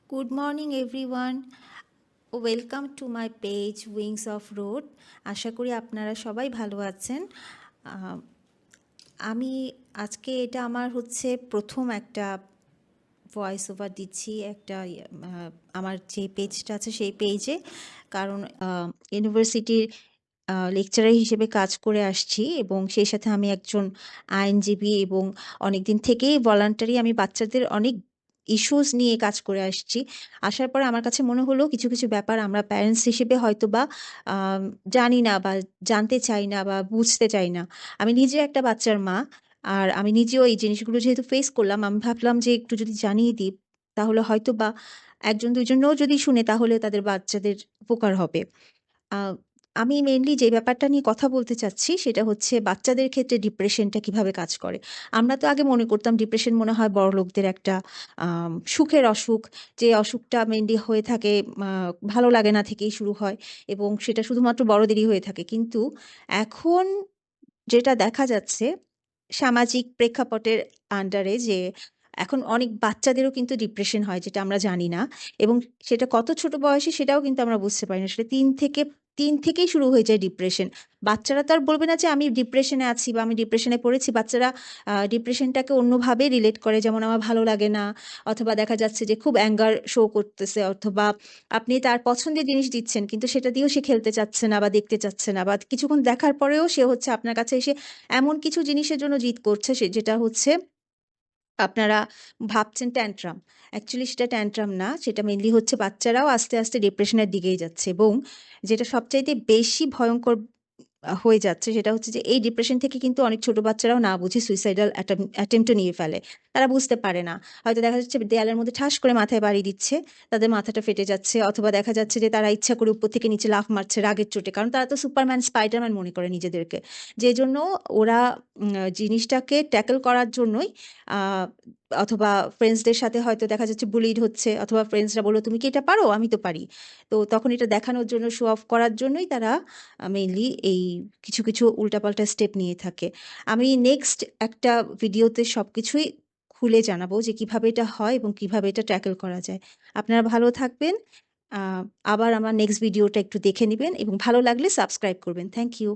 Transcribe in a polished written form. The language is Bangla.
Good morning, everyone. Welcome to my page wings of road. আশা করি আপনারা সবাই ভালো আছেন। আহ, আমি আজকে এটা আমার হচ্ছে প্রথম একটা ভয়েস ওভার দিচ্ছি একটা আমার যে পেজটা আছে সেই পেজে, কারণ ইউনিভার্সিটির লেকচারার হিসেবে কাজ করে আসছি এবং সেই সাথে আমি একজন আইনজীবী এবং অনেক দিন থেকেই ভলান্টারি আমি বাচ্চাদের অনেক ইস্যুস নিয়ে কাজ করে আসছি। আসার পরে আমার কাছে মনে হলো কিছু কিছু ব্যাপার আমরা প্যারেন্টস হিসেবে হয়তো বা আম, জানি না বা জানতে চাই না বা বুঝতে চাই না। আমি নিজে একটা বাচ্চার মা, আর আমি নিজেও এই জিনিসগুলো যেহেতু ফেস করলাম, আমি ভাবলাম যে একটু যদি জানিয়ে দিই তাহলে হয়তো বা একজন দুইজনও যদি শুনে তাহলে তাদের বাচ্চাদের উপকার হবে। আ আমি মেইনলি যে ব্যাপারটা নিয়ে কথা বলতে চাচ্ছি সেটা হচ্ছে বাচ্চাদের ক্ষেত্রে ডিপ্রেশনটা কিভাবে কাজ করে। আমরা তো আগে মনে করতাম ডিপ্রেশন মনে হয় বড়লোকদের একটা সুখের অসুখ, যে অসুখটা মেইনলি হয়ে থাকে আ ভালো লাগে না থেকেই শুরু হয় এবং সেটা শুধুমাত্র বড়দেরই হয়ে থাকে। কিন্তু এখন যেটা দেখা যাচ্ছে সামাজিক প্রেক্ষাপটের আন্ডারে যে এখন অনেক বাচ্চাদেরও কিন্তু ডিপ্রেশন হয় যেটা আমরা জানি না, এবং সেটা কত ছোট বয়সে সেটাও কিন্তু আমরা বুঝতে পারি না। সেটা ৩ থেকেই শুরু হয়ে যায় ডিপ্রেশন। বাচ্চারা তো আর বলবে না যে আমি ডিপ্রেশনে আছি বা আমি ডিপ্রেশনে পড়েছি। বাচ্চারা ডিপ্রেশনটাকে অন্যভাবে রিলেট করে, যেমন আমার ভালো লাগে না, অথবা দেখা যাচ্ছে যে খুব অ্যাঙ্গার শো করতেছে, অথবা আপনি তার পছন্দের জিনিস দিচ্ছেন কিন্তু সেটা দিয়েও সে খেলতে চাচ্ছে না বা দেখতে চাচ্ছে না, বা কিছুক্ষণ দেখার পরেও সে হচ্ছে আপনার কাছে এসে এমন কিছু জিনিসের জন্য জিদ করছে যেটা হচ্ছে আপনারা ভাবছেন ট্যান্ট্রাম। অ্যাকচুয়ালি সেটা ট্যান্ট্রাম না, সেটা মেইনলি হচ্ছে বাচ্চারাও আস্তে আস্তে ডিপ্রেশনের দিকেই যাচ্ছে, এবং যেটা সবচাইতে বেশি ভয়ঙ্কর হয়ে যাচ্ছে সেটা হচ্ছে যে এই ডিপ্রেশন থেকে কিন্তু অনেক ছোট বাচ্চারাও না বুঝে সুইসাইডাল অ্যাটেম্পটও নিয়ে ফেলে। তারা বুঝতে পারে না। হয়তো দেখা যাচ্ছে দেয়ালের মধ্যে ঠাস করে মাথায় বাড়ি দিচ্ছে, তাদের মাথাটা ফেটে যাচ্ছে, অথবা দেখা যাচ্ছে যে তারা ইচ্ছা করে উপর থেকে নিচে লাফ মারছে রাগের চোটে। কারণ তারা তো সুপারম্যান, স্পাইডারম্যান মনে করে নিজেদেরকে। যেজন্য ওরা জিনিসটাকে ট্যাকল করার জন্যই আ অথবা ফ্রেন্ডসদের সাথে হয়তো দেখা যাচ্ছে বুলিড হচ্ছে, অথবা ফ্রেন্ডসরা বলল, "তুমি কি এটা পারো? আমি তো পারি।" তো তখন এটা দেখানোর জন্য, শো অফ করার জন্যই তারা মেইনলি এই কিছু কিছু উল্টাপাল্টা স্টেপ নিয়ে থাকে। আমি নেক্সট একটা ভিডিওতে সবকিছুই খুলে জানাবো যে কিভাবে এটা হয় এবং কিভাবে এটা ট্যাকল করা যায়। আপনারা ভালো থাকবেন। আ আবার আমার নেক্সট ভিডিওটা একটু দেখে নিবেন এবং ভালো লাগলে সাবস্ক্রাইব করবেন। Thank you.